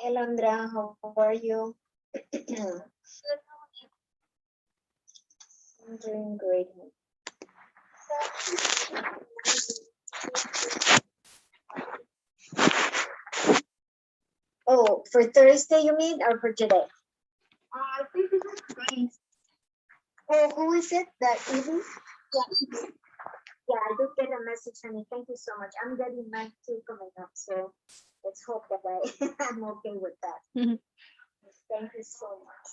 Hi, Alondra. How are you? I'm doing great. Oh, for Thursday, you mean, or for today? I think it's great. Oh, who is it? That Evie? Yeah, I did get a message, honey. Thank you so much. I'm getting mine too coming up, so let's hope that I'm okay with that. Thank you so much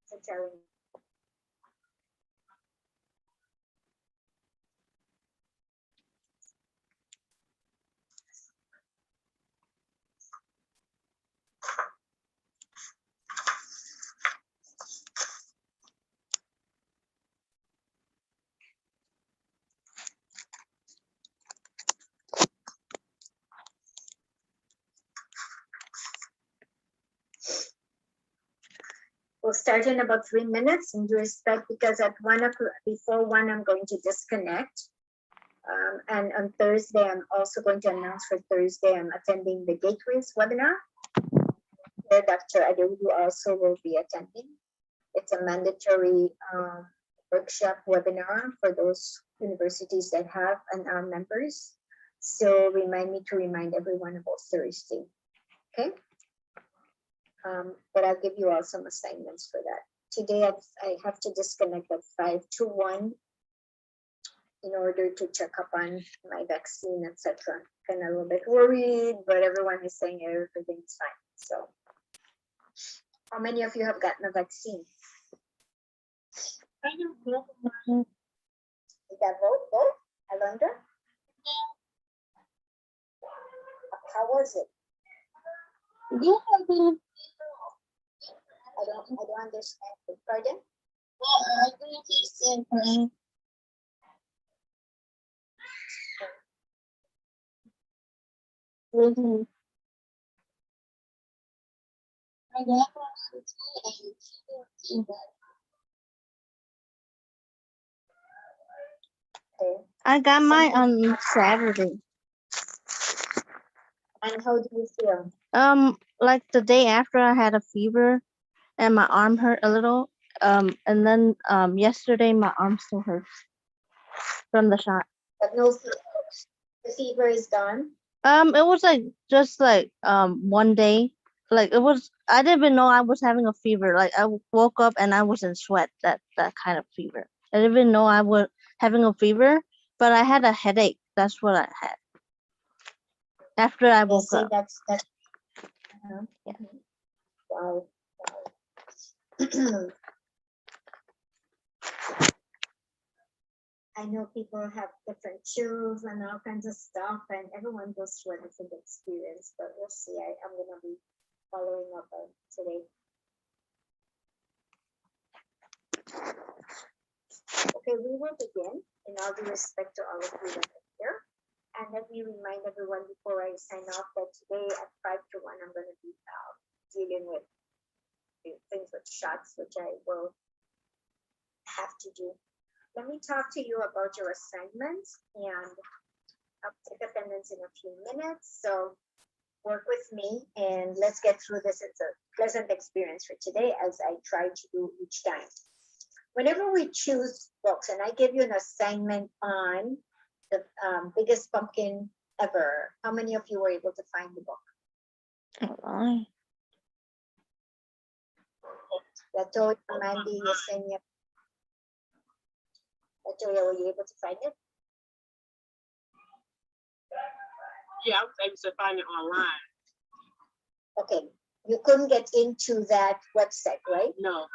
for telling me. We'll start in about 3 minutes in due respect, because at 1 o'clock, before 1, I'm going to disconnect. And on Thursday, I'm also going to announce for Thursday, I'm attending the Gateways webinar, where Dr. Adewu also will be attending. It's a mandatory workshop webinar for those universities that have and are members. So remind me to remind everyone about Thursday, okay? But I'll give you all some assignments for that. Today, I have to disconnect at 5 to 1 in order to check up on my vaccine, etc. Kind of a little bit worried, but everyone is saying everything's fine. So, how many of you have gotten a vaccine? You got both? Alondra? How was it? I don't understand. Pardon? I don't understand. I got mine on Saturday. And how do you feel? Like the day after, I had a fever and my arm hurt a little. And then yesterday my arm still hurts from the shot. But no fever. The fever is gone. It was like just like 1 day. Like it was, I didn't even know I was having a fever. Like I woke up and I was in sweat. That kind of fever. I didn't even know I was having a fever, but I had a headache. That's what I had after I woke up. That's Yeah. Wow. I know people have different chills and all kinds of stuff, and everyone goes through a different experience, but we'll see. I'm going to be following up on today. Okay, we will begin in all due respect to all of you that are here. And let me remind everyone before I sign off that today at 5 to 1, I'm going to be dealing with things with shots, which I will have to do. Let me talk to you about your assignments, and I'll take attendance in a few minutes. So work with me and let's get through this. It's a pleasant experience for today, as I try to do each time. Whenever we choose books, and I give you an assignment on the biggest pumpkin ever, how many of you were able to find the book? Oh, Latoya, Mandy, Yesenia. Latoya, were you able to find it? Yeah, I was able to find it online. Okay, you couldn't get into that website, right? No.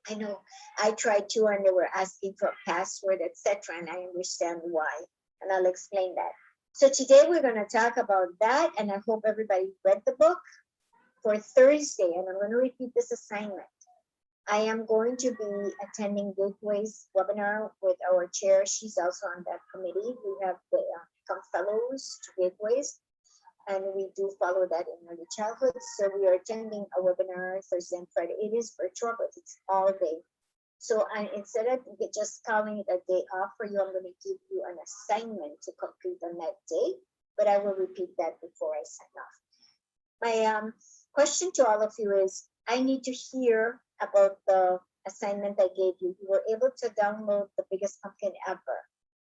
I know. I tried to, and they were asking for a password, etc., and I understand why, and I'll explain that. So today we're going to talk about that, and I hope everybody read the book. For Thursday, and I'm going to repeat this assignment. I am going to be attending Gateways webinar with our chair. She's also on that committee. We have become fellows to Gateways, and we do follow that in early childhood. So we are attending a webinar Thursday and Friday. It is virtual, but it's all day. So instead of just calling it a day off for you, I'm going to give you an assignment to complete on that day, but I will repeat that before I sign off. my question to all of you is, I need to hear about the assignment I gave you. You were able to download The Biggest Pumpkin Ever.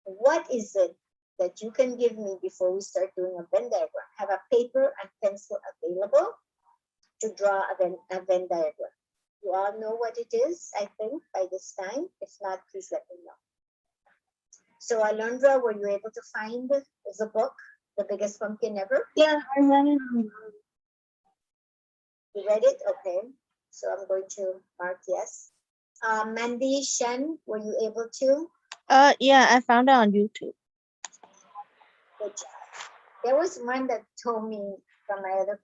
What is it that you can give me before we start doing a Venn diagram? Have a paper and pencil available to draw a Venn diagram. You all know what it is, I think, by this time. If not, please let me know. So Alondra, were you able to find the book, The Biggest Pumpkin Ever? Yeah, I read it. You read it? Okay. So I'm going to mark yes. Mandy, Shen, were you able to? Yeah, I found it on YouTube. Good job. There was one that told me from my other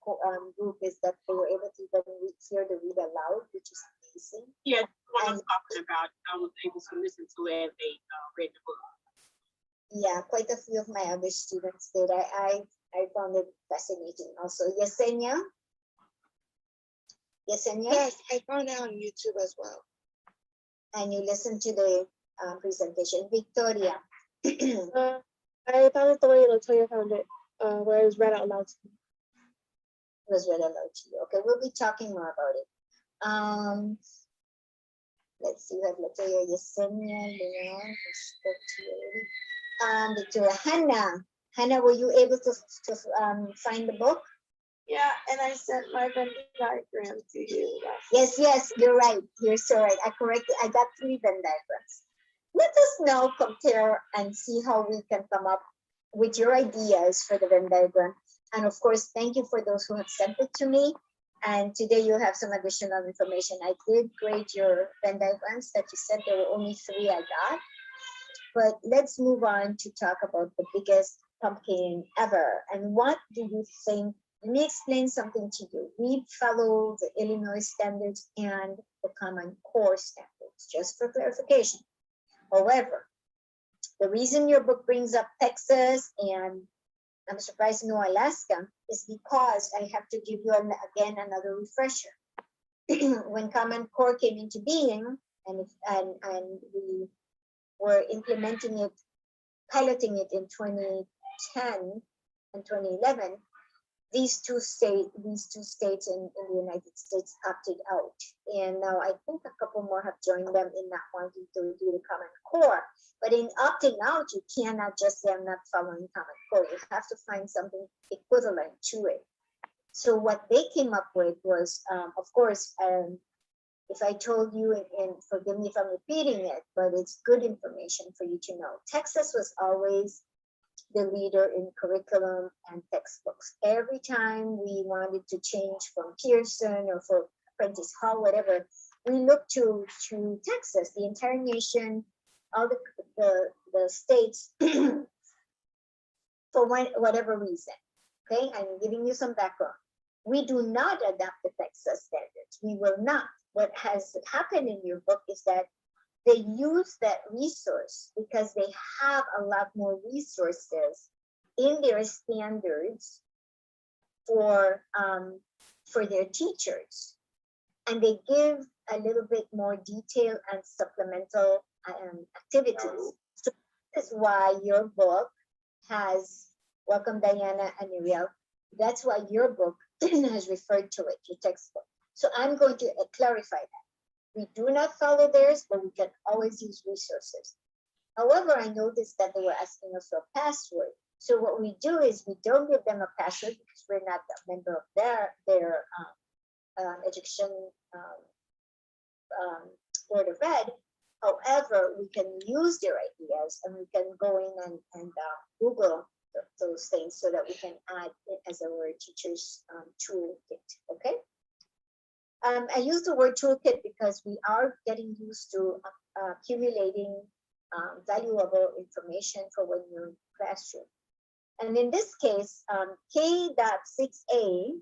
group is that they were able to even hear the read aloud, which is amazing. Yeah, what I was talking about, I was able to listen to it as they read the book. Yeah, quite a few of my other students did. I found it fascinating also. Yesenia? Yesenia? Yes, I found it on YouTube as well. And you listened to the presentation. Victoria? I found it the way Latoya found it, where it was read out loud to me. Was read aloud to you. Okay, we'll be talking more about it. Let's see, we have Latoya, Yesenia, Leon, Victoria, Hannah. Hannah, were you able to find the book? Yeah, and I sent my Venn diagram to you. Yes, you're right. You're so right. I corrected. I got 3 Venn diagrams. Let us now compare and see how we can come up with your ideas for the Venn diagram. And of course, thank you for those who have sent it to me. And today you have some additional information. I did grade your Venn diagrams that you sent. There were only 3 I got. But let's move on to talk about the biggest pumpkin ever. And what do you think? Let me explain something to you. We follow the Illinois standards and the Common Core standards, just for clarification. However, the reason your book brings up Texas and I'm surprised no Alaska is because I have to give you again another refresher. When Common Core came into being and we were implementing it, piloting it in 2010 and 2011, these two states in the United States opted out. And now I think a couple more have joined them in not wanting to do the Common Core. But in opting out, you cannot just say, I'm not following Common Core. You have to find something equivalent to it. So what they came up with was, of course, if I told you, and forgive me if I'm repeating it, but it's good information for you to know. Texas was always the leader in curriculum and textbooks. Every time we wanted to change from Pearson or for Prentice Hall, whatever, we looked to Texas, the entire nation, all the states, for whatever reason. Okay, I'm giving you some background. We do not adopt the Texas standards. We will not. What has happened in your book is that they use that resource because they have a lot more resources in their standards for their teachers, and they give a little bit more detail and supplemental activities. So this is why your book has, welcome Diana and Ariel, that's why your book has referred to it, your textbook. So I'm going to clarify that. We do not follow theirs, but we can always use resources. However, I noticed that they were asking us for a password. So what we do is we don't give them a password because we're not a member of their education board of ed. However, we can use their ideas and we can go in and Google those things so that we can add it as our teacher's toolkit. Okay. I use the word toolkit because we are getting used to accumulating valuable information for when you're in the classroom. And in this case, K.6a,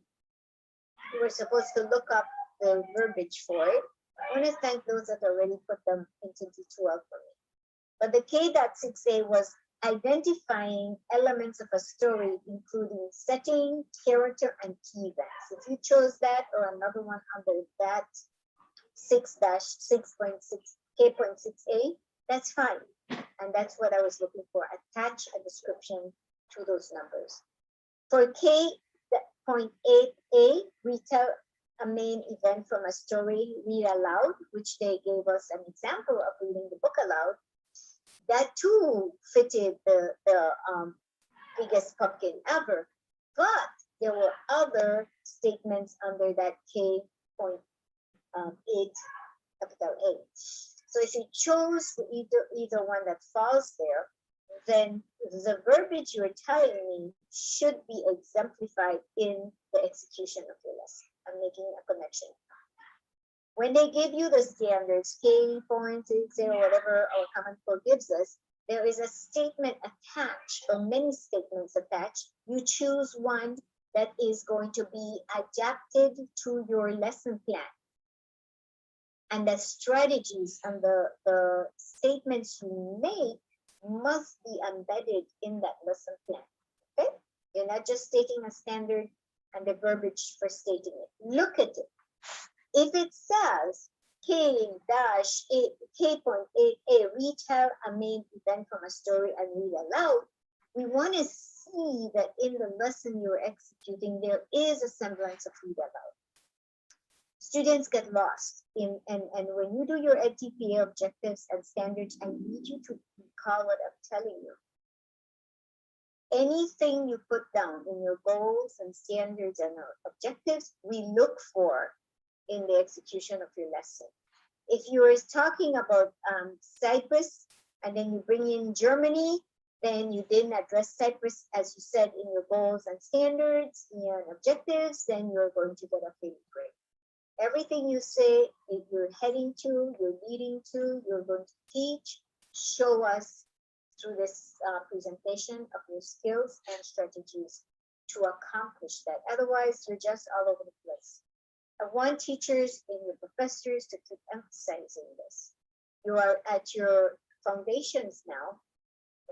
we were supposed to look up the verbiage for it. I want to thank those that already put them into D2L for me. But the K.6a was identifying elements of a story, including setting, character, and key events. If you chose that or another one under that 6-6.6 K.6a, that's fine. And that's what I was looking for. Attach a description to those numbers. For K.8a, retell a main event from a story, read aloud, which they gave us an example of reading the book aloud. That too fitted the biggest pumpkin ever. But there were other statements under that K.8 capital A. So if you chose either one that falls there, then the verbiage you're telling me should be exemplified in the execution of your lesson. I'm making a connection. When they give you the standards, K.60, whatever our common core gives us, there is a statement attached or many statements attached. You choose one that is going to be adapted to your lesson plan. And the strategies and the statements you make must be embedded in that lesson plan. Okay? You're not just stating a standard and the verbiage for stating it. Look at it. If it says K.8a, retell a main event from a story and read aloud, we want to see that in the lesson you're executing, there is a semblance of read aloud. Students get lost and when you do your EdTPA objectives and standards, I need you to recall what I'm telling you. Anything you put down in your goals and standards and objectives, we look for in the execution of your lesson. If you are talking about Cyprus and then you bring in Germany, then you didn't address Cyprus as you said in your goals and standards and objectives, then you're going to get a failing grade. Everything you say, if you're heading to, you're leading to, you're going to teach, show us through this presentation of your skills and strategies to accomplish that. Otherwise, you're just all over the place. I want teachers and your professors to keep emphasizing this. You are at your foundations now.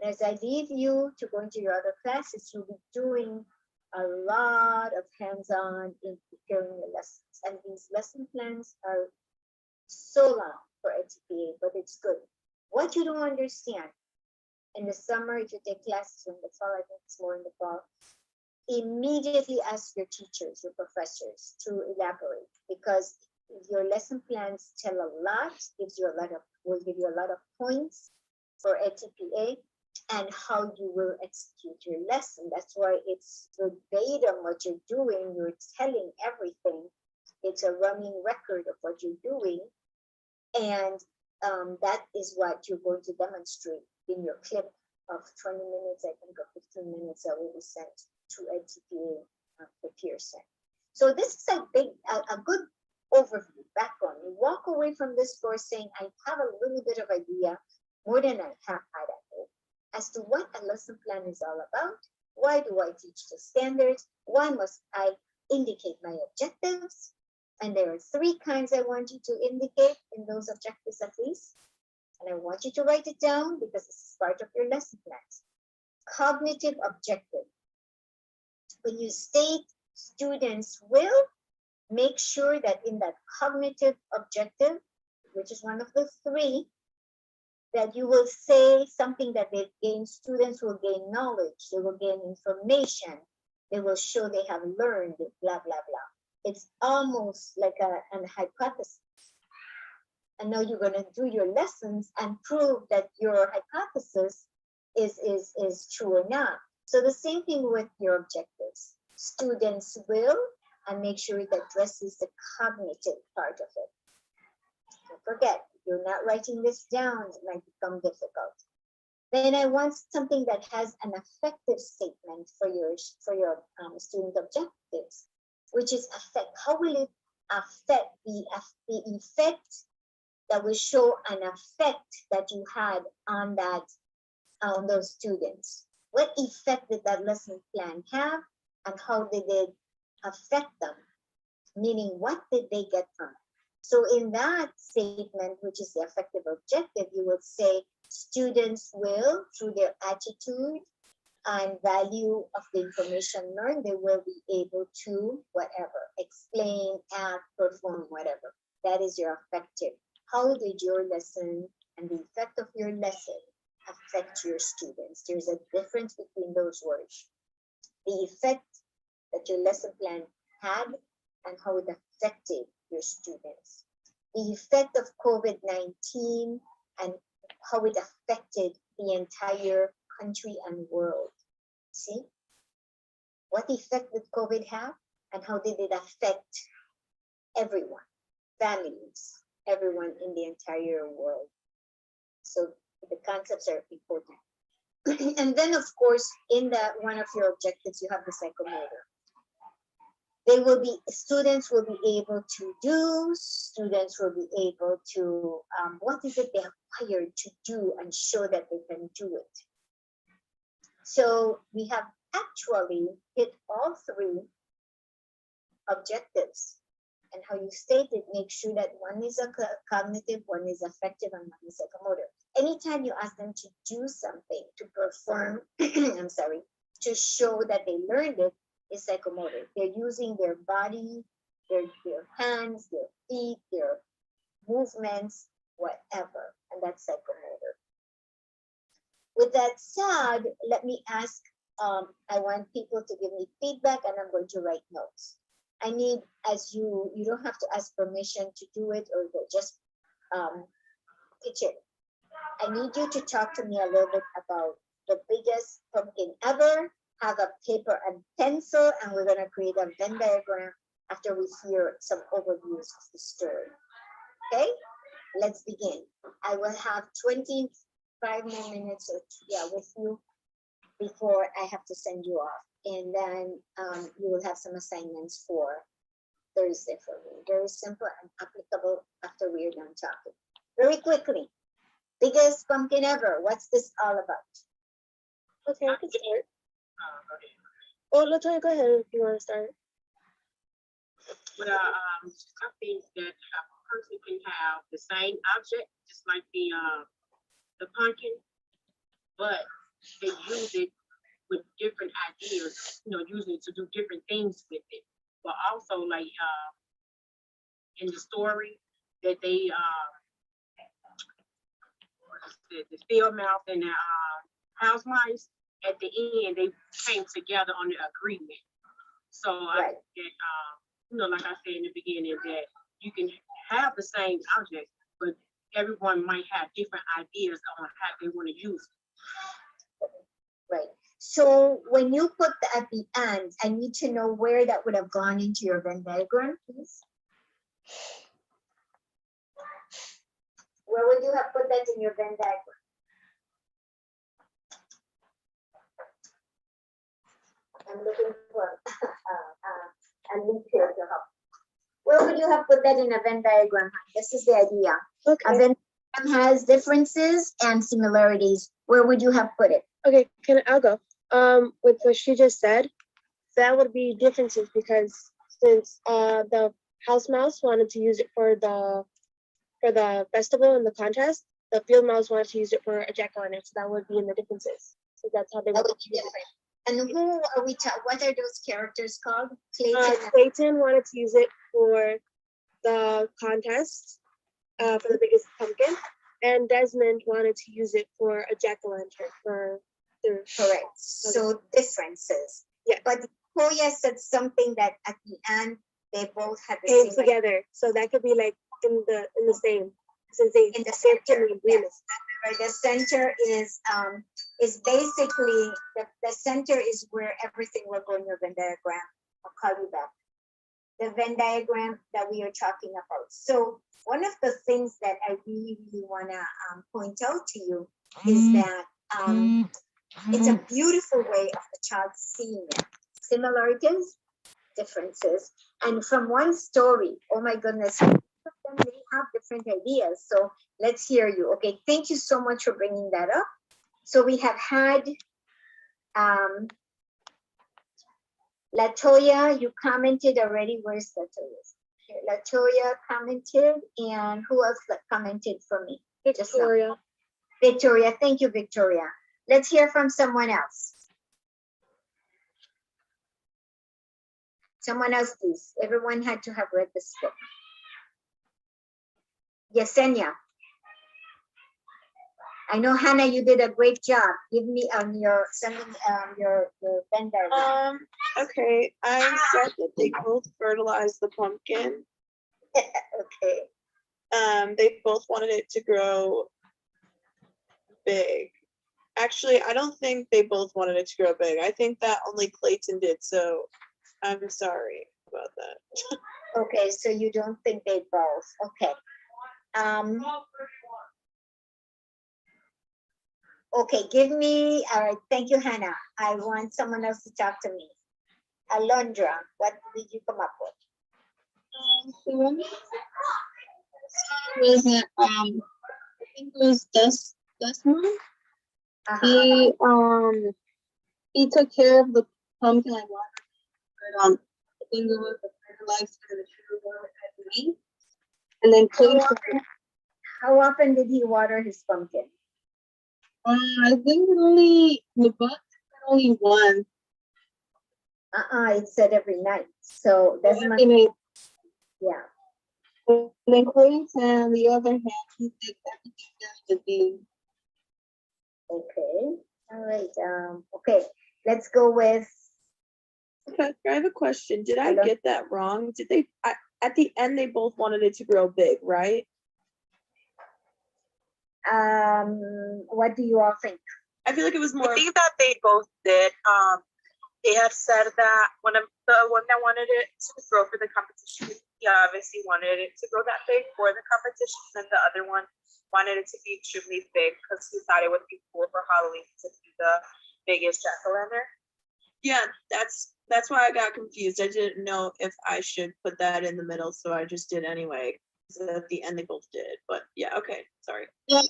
And as I leave you to go into your other classes, you'll be doing a lot of hands-on in preparing your lessons. And these lesson plans are so long for EdTPA, but it's good. What you don't understand in the summer, if you take classes in the fall, I think it's more in the fall, immediately ask your teachers, your professors to elaborate, because your lesson plans tell a lot, will give you a lot of points for EdTPA and how you will execute your lesson. That's why it's verbatim what you're doing. You're telling everything. It's a running record of what you're doing. And that is what you're going to demonstrate in your clip of 20 minutes, I think, or 15 minutes that will be sent to EdTPA for Pearson. So this is a good overview, background. You walk away from this course saying, I have a little bit of idea, more than I have had at home, as to what a lesson plan is all about. Why do I teach the standards? Why must I indicate my objectives? And there are 3 kinds I want you to indicate in those objectives at least. And I want you to write it down because this is part of your lesson plans. Cognitive objective. When you state students will, make sure that in that cognitive objective, which is one of the 3, that you will say something that they gain, students will gain knowledge, they will gain information, they will show they have learned, blah, blah, blah. It's almost like an hypothesis. And now you're going to do your lessons and prove that your hypothesis is true or not. So the same thing with your objectives. Students will, and make sure it addresses the cognitive part of it. Don't forget, if you're not writing this down, it might become difficult. Then I want something that has an effective statement for your student objectives, which is affect. How will it affect the effect that will show an effect that you had on those students? What effect did that lesson plan have, and how did it affect them? Meaning, what did they get from it? So in that statement, which is the effective objective, you would say students will, through their attitude and value of the information learned, they will be able to whatever, explain, act, perform, whatever. That is your effective. How did your lesson and the effect of your lesson affect your students? There's a difference between those words. The effect that your lesson plan had and how it affected your students. The effect of COVID-19 and how it affected the entire country and world. See? What effect did COVID have and how did it affect everyone, families, everyone in the entire world? So the concepts are important. And then, of course, in one of your objectives, you have the psychomotor. Students will be able to do, students will be able to, what is it they're required to do and show that they can do it. So we have actually hit all three objectives. And how you stated, make sure that one is a cognitive, one is affective, and one is psychomotor. Anytime you ask them to do something, to perform, I'm sorry, to show that they learned it, is psychomotor. They're using their body, their hands, their feet, their movements, whatever, and that's psychomotor. With that said, let me ask, I want people to give me feedback and I'm going to write notes. I need, as you don't have to ask permission to do it or just pitch it. I need you to talk to me a little bit about the biggest pumpkin ever. Have a paper and pencil, and we're gonna create a Venn diagram after we hear some overviews of the story. Okay, let's begin. I will have 25 more minutes with you before I have to send you off. And then you will have some assignments for Thursday for me. Very simple and applicable after we are done talking. Very quickly, biggest pumpkin ever. What's this all about? Okay, I can start. Go ahead. Oh, Latoya, go ahead if you want to start. Well, I think that a person can have the same object, just like the pumpkin, but they use it with different ideas, using it to do different things with it. But also, like in the story, that they the field mouse and the house mice, at the end they came together on the agreement. So I think that like I said in the beginning, that you can have the same object, but everyone might have different ideas on how they want to use it. Right. So when you put at the end, I need to know where that would have gone into your Venn diagram, please. Where would you have put that in your Venn diagram? I'm looking for a link here to help. Where would you have put that in a Venn diagram? This is the idea. Okay. A Venn diagram has differences and similarities. Where would you have put it? Okay, I'll go. With what she just said, that would be differences because since the house mouse wanted to use it for the festival and the contest, the field mouse wanted to use it for a jack-o'-lantern, so that would be in the differences. So that's how they That would would be different. And who are we what are those characters called? Clayton. Clayton wanted to use it for the contest, for the biggest pumpkin, and Desmond wanted to use it for a jack-o'-lantern for their. Correct. So differences. Yeah. But Koya said something that at the end they both had the Came same together, so that could be like in the same, since they in the came to center. an agreement. Right. The center is basically the center is where everything will go in your Venn diagram. I'll call you back. The Venn diagram that we are talking about. So one of the things that I really wanna point out to you is that it's a beautiful way of the child seeing it. Similarities, differences, and from one story, oh my goodness, they have different ideas. So let's hear you. Okay, thank you so much for bringing that up. So we have had Latoya, you commented already. Where's Latoya? Latoya commented, and who else commented for me? Victoria. Victoria, thank you, Victoria. Let's hear from someone else. Someone else, please. Everyone had to have read this book. Yesenia. I know Hannah, you did a great job. Give me your sending your Venn diagram. Okay, I said that they both fertilized the pumpkin. Okay. They both wanted it to grow big. Actually, I don't think they both wanted it to grow big. I think that only Clayton did, so I'm sorry about that. Okay, so you don't think they both? Okay. Okay, give me. All right, thank you, Hannah. I want someone else to talk to me. Alondra, what did you come up with? The one was I think it was Desmond. Uh-huh. He took care of the pumpkin I watered, but I think it was the fertilizer and the sugar water at me. And then Clayton, How often did he water his pumpkin? I think the book said only one. It said every night. So that's my, And yeah. then Clayton, on the other hand, he did everything that was being. Okay. All right. Okay. Let's go with. Okay, I have a question. Did I Hello? get that wrong? Did they, at the end, they both wanted it to grow big, right? What do you all think? I feel like it was more. I think that they both did. They had said that the one that wanted it to grow for the competition, he obviously wanted it to grow that big for the competition, and the other one wanted it to be extremely big because he thought it would be cool for Halloween to be the biggest jack-o'-lantern. Yeah, that's why I got confused. I didn't know if I should put that in the middle, so I just did anyway. So at the end, they both did. But yeah, okay, sorry. Yeah,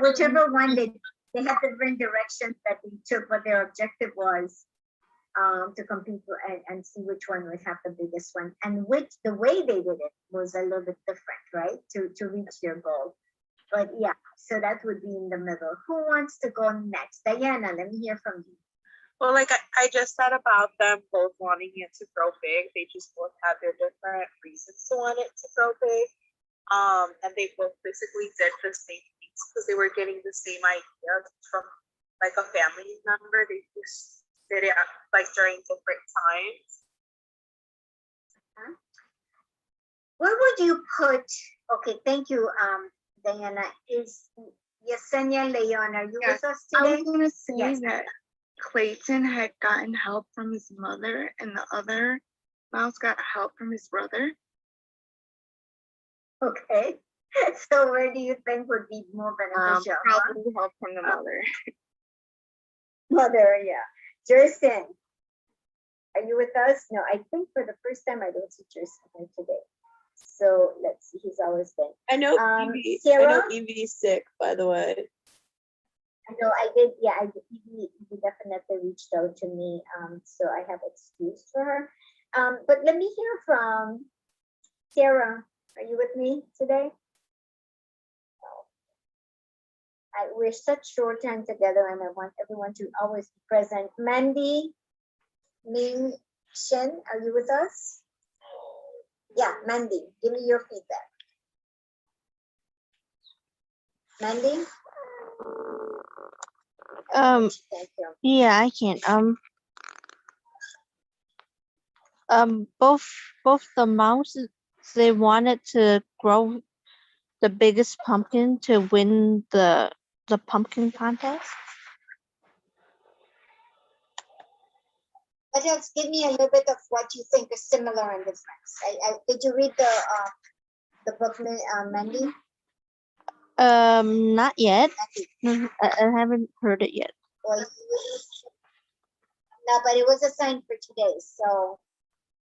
whichever one they have different directions that they took, but their objective was to compete and see which one would have the biggest one, and the way they did it was a little bit different, right? To reach their goal. But yeah, so that would be in the middle. Who wants to go next? Diana, let me hear from you. Well, like I just said about them both wanting it to grow big. They just both have their different reasons to want it to grow big. And they both basically did the same things because they were getting the same ideas from like a family member. They just did it like during different times. Where would you put? Okay, thank you, Diana. Is Yesenia Leon? Are you with us I today? was gonna say Yes. that Clayton had gotten help from his mother, and the other mouse got help from his brother. Okay. So where do you think would be more beneficial? Probably help from the mother. Mother, yeah. Jerson, are you with us? No, I think for the first time I don't see Jerson here today. So let's see, he's always been. I know Sarah? Evie's sick, by the way. I know I did, yeah, Evie definitely reached out to me, so I have excuse for her. But let me hear from Sarah. Are you with me today? We're such short time together, and I want everyone to always be present. Mandy, Ming, Shen, are you with us? Yeah, Mandy, give me your feedback. Mandy? Thank you. Yeah, I can. Both the mouses, they wanted to grow the biggest pumpkin to win the pumpkin contest. What else? Give me a little bit of what you think is similar and different. Did you read the book, Mandy? Not yet. I haven't heard it yet. Or no, but it was assigned for today, so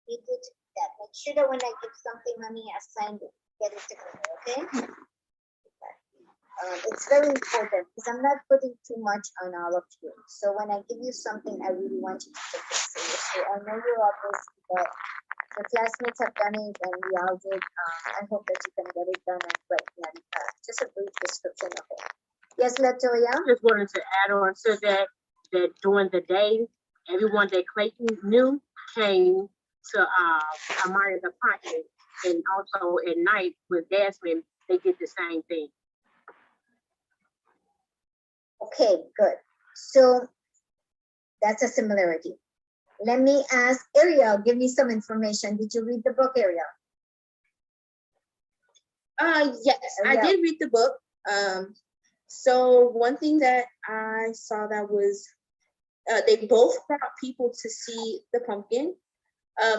you did that. Make sure that when I give something, honey, assigned it, get it together, okay? It's very important because I'm not putting too much on all of you. So when I give you something, I really want you to take it seriously. I know you're all busy, but your classmates have done it and we all did. I hope that you can get it done and write just a brief description of it. Yes, Latoya? Just wanted to add on to that during the day, everyone that Clayton knew came to admire the pumpkin, and also at night with Desmond, they did the same thing. Okay, good. So that's a similarity. Let me ask Ariel, give me some information. Did you read the book, Ariel? Yes, I Yeah. did read the book. So one thing that I saw that was they both brought people to see the pumpkin,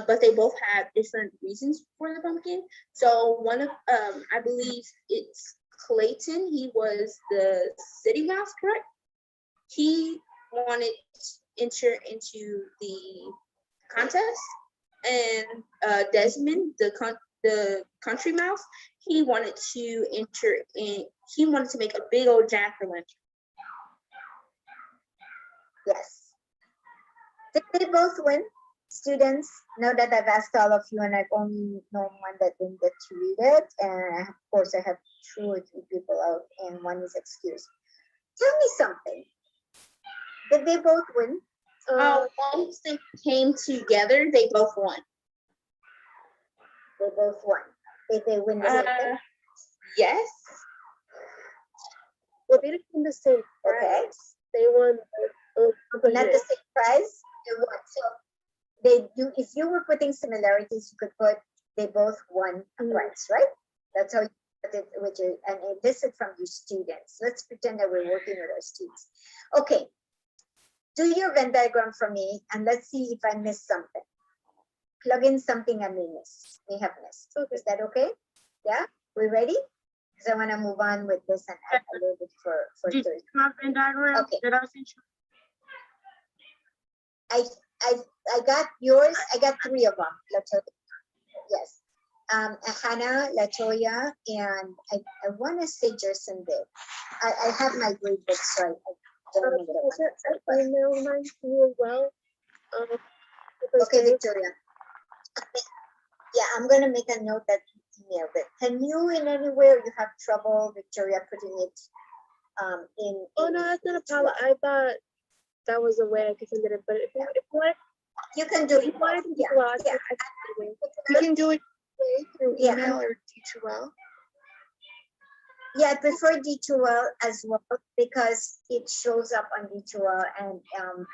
but they both had different reasons for the pumpkin. So one of I believe it's Clayton. He was the city mouse, correct? He wanted to enter into the contest, and Desmond, the country mouse, he wanted to enter in. He wanted to make a big old jack-o'-lantern. Yes. Did they both win? Students, now that I've asked all of you and I've only known one that didn't get to read it, and of course I have 2 or 3 people out and one is excused. Tell me something. Did they both win? Once they came together, they both won. They both won. Did they win the same thing? Yes. Well, they didn't win the same Okay. prize. They won Not the same prize. They won. So they do. If you were putting similarities, you could put they both won a prize, right? That's how you put it, which is and elicit from your students. Let's pretend that we're working with our students. Okay. Do your Venn diagram for me, and let's see if I missed something. Plug in something I may have missed. Is that okay? Yeah, we ready? Because I want to move on with this and add a little bit for Did you Thursday. see my Venn diagram Okay. that I sent you? I got yours. I got 3 of them. Latoya. Yes. Hannah, Latoya, and I want to say Jerson did. I have my grade book, so I don't know what I want. email mine to you as well. Okay, Victoria. Yeah, I'm going to make a note that you emailed it. Can you in any way, or you have trouble, Victoria, putting it in? Oh no, that's not a problem. I thought that was a way I could send it in, but if you want, You can do it. if you wanted to do Yeah, well, I yeah. can do it. You can do it through Yeah. email or D2L. Yeah, I prefer D2L as well because it shows up on D2L, and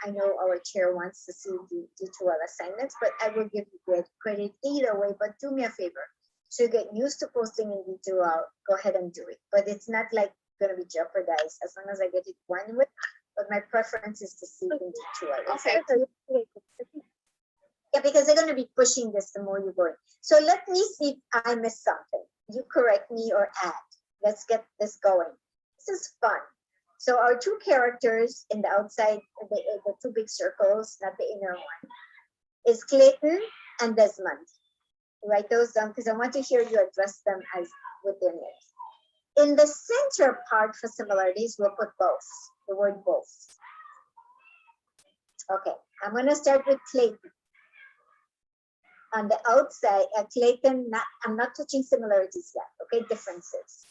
I know our chair wants to see the D2L assignments, but I will give you credit either way. But do me a favor, to get used to posting in D2L, go ahead and do it. But it's not like going to be jeopardized as long as I get it one way. But my preference is to see it in D2L. Okay. Yeah, because they're going to be pushing this the more you go in. So let me see if I missed something. You correct me or add. Let's get this going. This is fun. So our 2 characters in the outside, the 2 big circles, not the inner one, is Clayton and Desmond. Write those down because I want to hear you address them as within it. In the center part for similarities, we'll put both, the word both. Okay, I'm going to start with Clayton. On the outside, Clayton, I'm not touching similarities yet, okay, differences.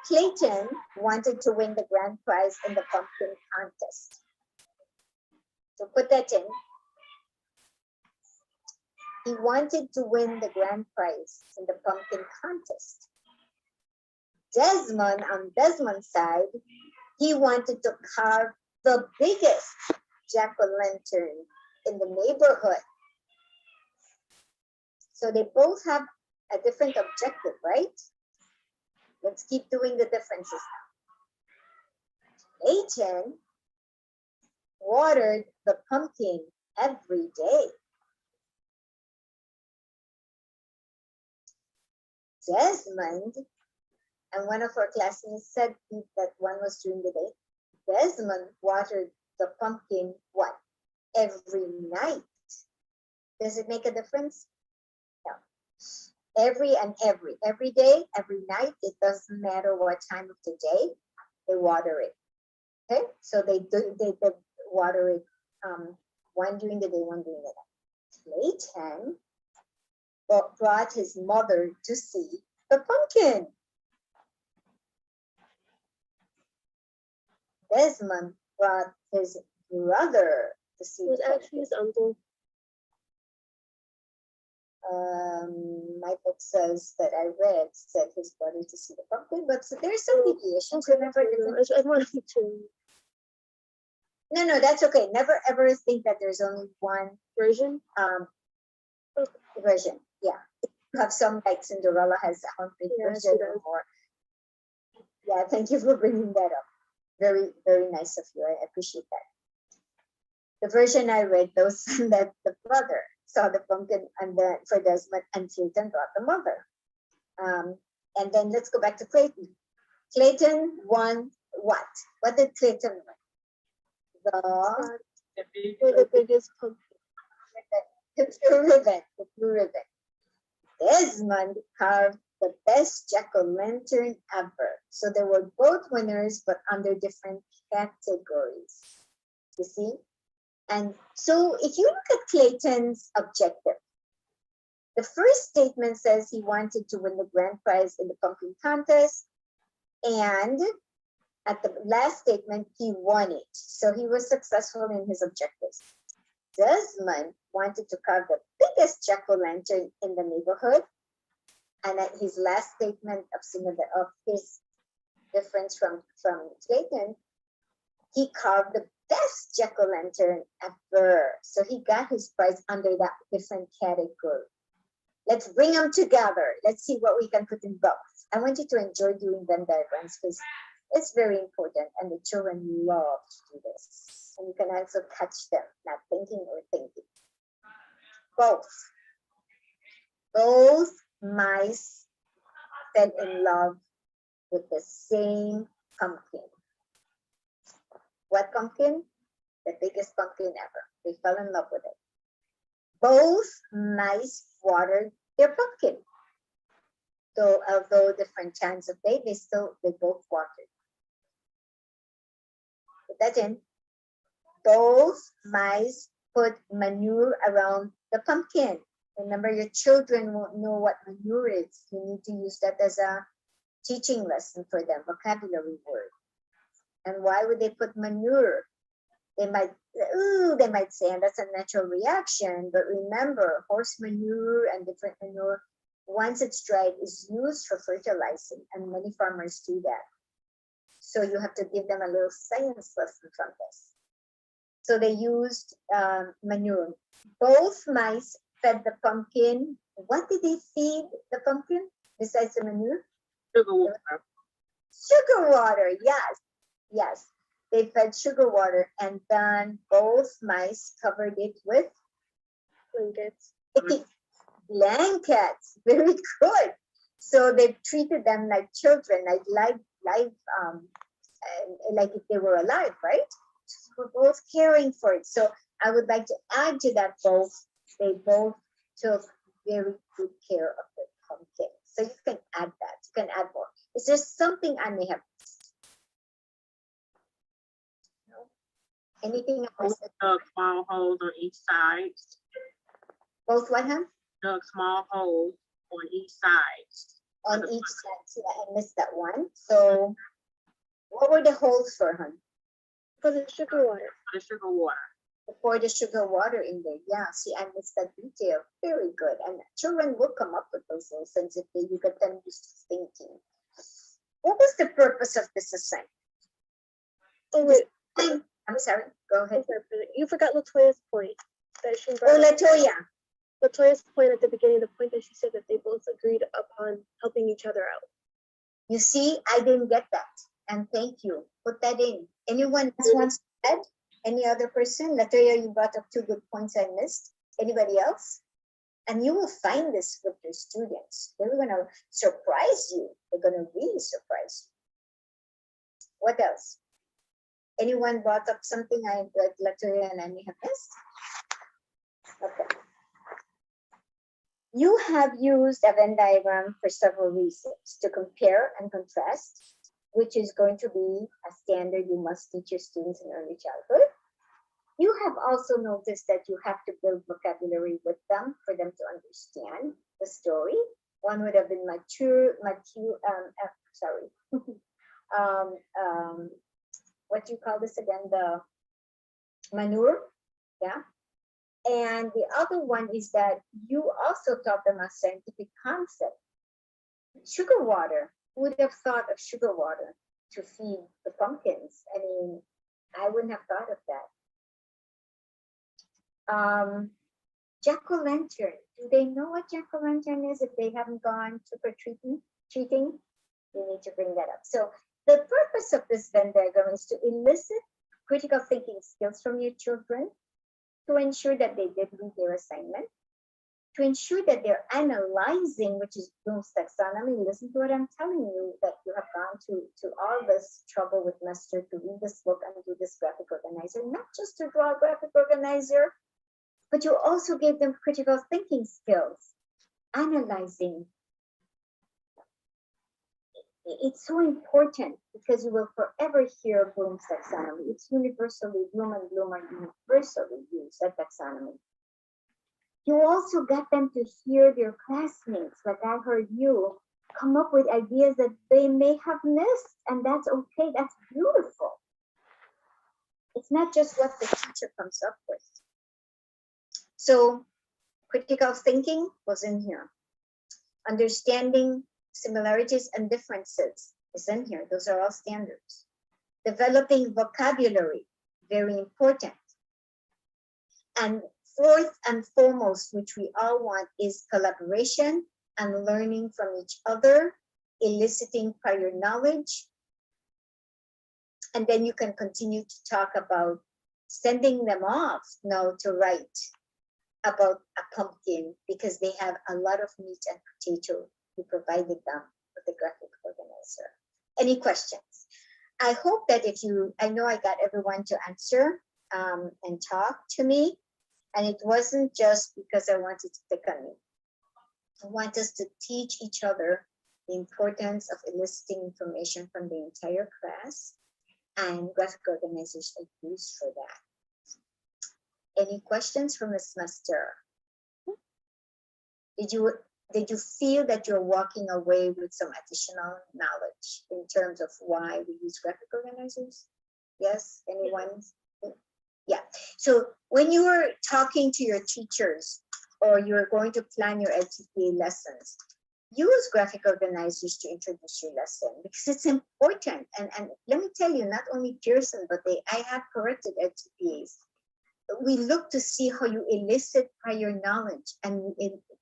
Clayton wanted to win the grand prize in the pumpkin contest. So put that in. He wanted to win the grand prize in the pumpkin contest. Desmond, on Desmond's side, he wanted to carve the biggest jack-o'-lantern in the neighborhood. So they both have a different objective, right? Let's keep doing the differences now. Clayton watered the pumpkin every day. Desmond, and one of our classmates said that one was during the day. Desmond watered the pumpkin what? Every night. Does it make a difference? No. Every day, every night, it doesn't matter what time of the day, they water it. Okay, so they water it one during the day, one during the night. Clayton brought his mother to see the pumpkin. Desmond brought his brother to see It was the pumpkin. actually his uncle. My book says that I read said his brother to see the pumpkin, but so there's some deviations. Remember, I just wanted to. No, that's okay. Never ever think that there's only one Version? version. Yeah. You have some like Cinderella has a haunted Yeah, she version or does. more. Yeah, thank you for bringing that up. Very, very nice of you. I appreciate that. The version I read, those that the brother saw the pumpkin and then for Desmond and Clayton brought the mother. And then let's go back to Clayton. Clayton won what? What did Clayton win? For the biggest pumpkin. The blue ribbon. The blue ribbon. Desmond carved the best jack-o'-lantern ever. So they were both winners, but under different categories. You see? And so if you look at Clayton's objective, the first statement says he wanted to win the grand prize in the pumpkin contest. And at the last statement, he won it. So he was successful in his objectives. Desmond wanted to carve the biggest jack-o'-lantern in the neighborhood. And at his last statement of his difference from Clayton, he carved the best jack-o'-lantern ever. So he got his prize under that different category. Let's bring them together. Let's see what we can put in both. I want you to enjoy doing Venn diagrams because it's very important and the children love to do this. And you can also catch them not thinking or thinking. Both mice fell in love with the same pumpkin. What pumpkin? The biggest pumpkin ever. They fell in love with it. Both mice watered their pumpkin. So although different times of day, they both watered. Put that in. Both mice put manure around the pumpkin. Remember, your children won't know what manure is. You need to use that as a teaching lesson for them, vocabulary word. And why would they put manure? They might say, and that's a natural reaction. But remember, horse manure and different manure, once it's dried, is used for fertilizing, and many farmers do that. So you have to give them a little science lesson from this. So they used manure. Both mice fed the pumpkin. What did they feed the pumpkin besides the manure? Sugar water. Sugar water, yes. They fed sugar water, and then both mice covered it with Blankets. blankets. Very good. So they treated them like children, like if they were alive, right? So we're both caring for it. So I would like to add to that they both took very good care of the pumpkin. So you can add that. You can add more. Is there something I may have missed? No? Anything else? Dug small holes on each side. Both what, huh? Dug small holes on each side. On each side. See, I missed that one. So what were the holes for, huh? For the sugar water. For the sugar water. Pour the sugar water in there. Yeah, see, I missed that detail. Very good. And children will come up with those lessons if you get them used to thinking. What was the purpose of this assignment? Oh wait, I'm sorry. Go ahead. you forgot Latoya's point that she Oh, brought up. Latoya. Latoya's point at the beginning, the point that she said that they both agreed upon helping each other out. You see, I didn't get that. And thank you. Put that in. Anyone else wants to add? Any other person? Latoya, you brought up 2 good points I missed. Anybody else? And you will find this with your students. They're going to surprise you. They're going to really surprise you. What else? Anyone brought up something Latoya and I may have missed? Okay. You have used a Venn diagram for several reasons: to compare and contrast, which is going to be a standard you must teach your students in early childhood. You have also noticed that you have to build vocabulary with them for them to understand the story. One would have been what do you call this again? The manure, yeah. And the other one is that you also taught them a scientific concept. Sugar water. Who would have thought of sugar water to feed the pumpkins? I mean, I wouldn't have thought of that. Jack-o'-lantern. Do they know what jack-o'-lantern is if they haven't gone trick-or-treating? We need to bring that up. So the purpose of this Venn diagram is to elicit critical thinking skills from your children, to ensure that they did read their assignment, to ensure that they're analyzing, which is Bloom's taxonomy. Listen to what I'm telling you, that you have gone to all this trouble with Master to read this book and do this graphic organizer, not just to draw a graphic organizer, but you also gave them critical thinking skills, analyzing. It's so important because you will forever hear Bloom's taxonomy. It's universally, Bloom and Bloom are universally used, that taxonomy. You also got them to hear their classmates, like I heard you, come up with ideas that they may have missed, and that's okay, that's beautiful. It's not just what the teacher comes up with. So critical thinking was in here. Understanding similarities and differences is in here. Those are all standards. Developing vocabulary, very important. And fourth and foremost, which we all want, is collaboration and learning from each other, eliciting prior knowledge. And then you can continue to talk about sending them off now to write about a pumpkin, because they have a lot of meat and potato. We provided them with the graphic organizer. Any questions? I hope that I know I got everyone to answer and talk to me. And it wasn't just because I wanted to pick on you. I want us to teach each other the importance of eliciting information from the entire class, and graphic organizers are used for that. Any questions from Ms. Master? Did you feel that you're walking away with some additional knowledge in terms of why we use graphic organizers? Yes, anyone? Yeah, so when you were talking to your teachers or you're going to plan your LTPA lessons, use graphic organizers to introduce your lesson, because it's important. And let me tell you, not only Pearson, but I have corrected LTPAs. We look to see how you elicit prior knowledge and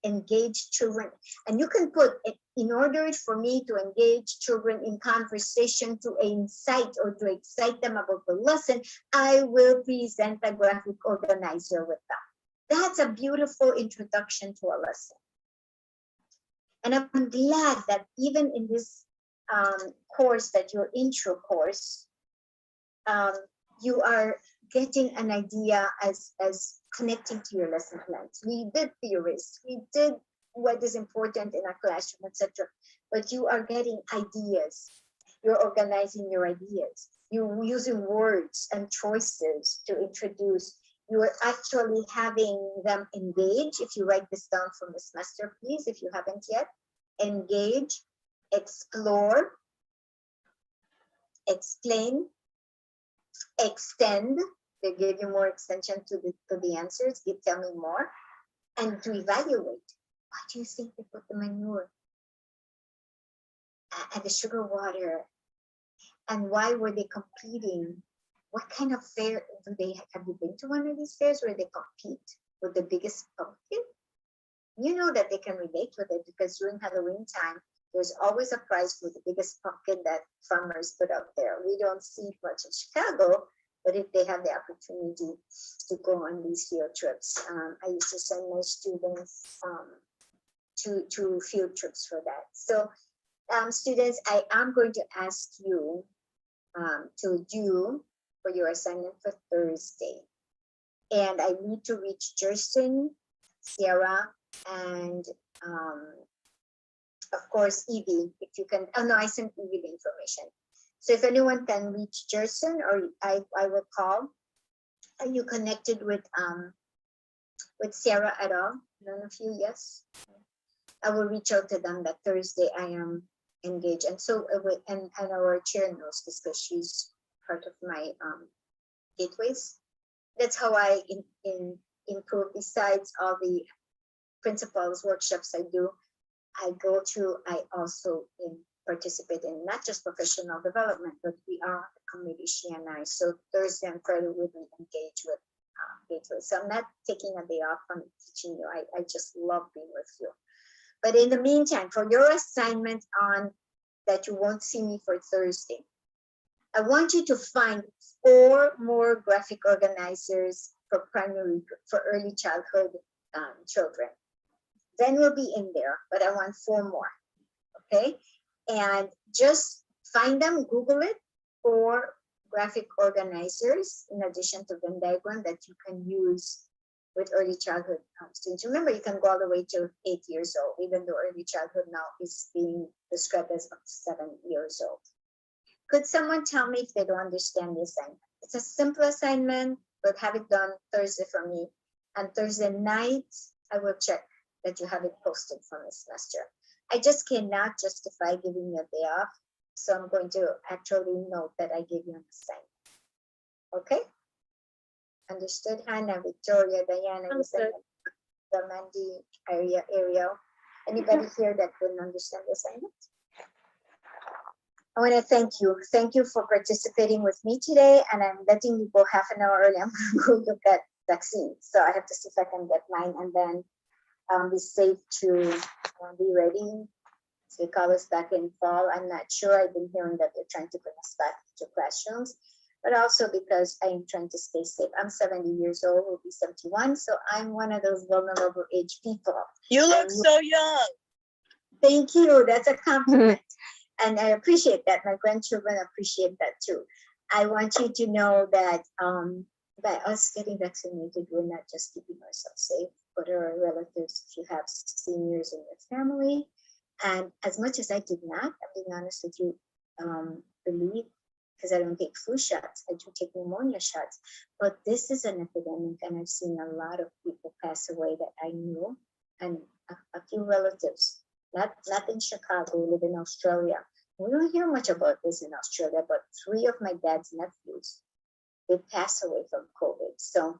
engage children. And you can put, in order for me to engage children in conversation, to incite or to excite them about the lesson, I will present a graphic organizer with them. That's a beautiful introduction to a lesson. And I'm glad that even in this course, that your intro course, you are getting an idea as connecting to your lesson plans. We did theories, we did what is important in a classroom, etc. But you are getting ideas. You're organizing your ideas. You're using words and choices to introduce. You are actually having them engage. If you write this down from the semester, please, if you haven't yet, engage, explore, explain, extend. They give you more extension to the answers. Tell me more, and to evaluate. Why do you think they put the manure and the sugar water? And why were they competing? What kind of fair do they have? You been to one of these fairs where they compete with the biggest pumpkin? You know that they can relate with it, because during Halloween time, there's always a prize for the biggest pumpkin that farmers put out there. We don't see it much in Chicago, but if they have the opportunity to go on these field trips, I used to send my students to field trips for that. So students, I am going to ask you to do for your assignment for Thursday. And I need to reach Jerson, Sierra, and of course, Evie, if you can. Oh no, I sent Evie the information. So if anyone can reach Jerson, or I will call. Are you connected with Sierra at all? None of you, yes? I will reach out to them that Thursday I am engaged. And so, and our chair knows this because she's part of my gateways. That's how I improve. Besides all the principals workshops I do, I also participate in not just professional development, but we are a committee, she and I. So Thursday and Friday we will engage with. So I'm not taking a day off from teaching you. I just love being with you. But in the meantime, for your assignment on that you won't see me for Thursday, I want you to find 4 more graphic organizers for early childhood children. Then we'll be in there, but I want 4 more, okay? And just find them, Google it, 4 graphic organizers in addition to Venn diagram that you can use with early childhood students. Remember, you can go all the way to 8 years old, even though early childhood now is being described as up to 7 years old. Could someone tell me if they don't understand the assignment? It's a simple assignment, but have it done Thursday for me. And Thursday night, I will check that you have it posted for Miss Master. I just cannot justify giving you a day off. So I'm going to actually note that I gave you an assignment. Okay? Understood, Hannah, Victoria, Diana, Understood. the Mandy, Ariel. Anybody here that couldn't understand the assignment? I want to thank you. Thank you for participating with me today. And I'm letting you go half an hour early. I'm going to go look at vaccines. So I have to see if I can get mine and then be safe to be ready. So they call us back in fall. I'm not sure. I've been hearing that they're trying to bring us back to classrooms, but also because I am trying to stay safe. I'm 70 years old, will be 71. So I'm one of those vulnerable age people. You look so young. Thank you. That's a compliment. And I appreciate that. My grandchildren appreciate that too. I want you to know that by us getting vaccinated, we're not just keeping ourselves safe, but our relatives, if you have seniors in your family. And as much as I did not, I'm being honest with you, believe, because I don't take flu shots, I do take pneumonia shots. But this is an epidemic, and I've seen a lot of people pass away that I knew, and a few relatives. Not in Chicago, we live in Australia. We don't hear much about this in Australia, but 3 of my dad's nephews, they passed away from COVID. So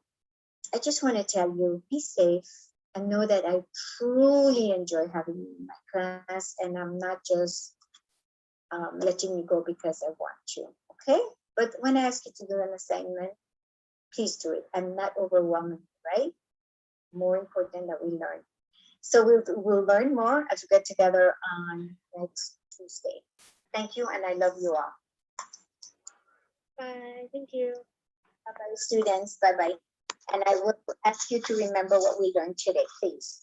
I just want to tell you, be safe and know that I truly enjoy having you in my class, and I'm not just letting you go because I want you, okay? But when I ask you to do an assignment, please do it. I'm not overwhelming, right? More important that we learn. So we'll learn more as we get together on next Tuesday. Thank you, and I love you all. Bye. Thank you. Bye-bye, students. Bye-bye. And I will ask you to remember what we learned today, please.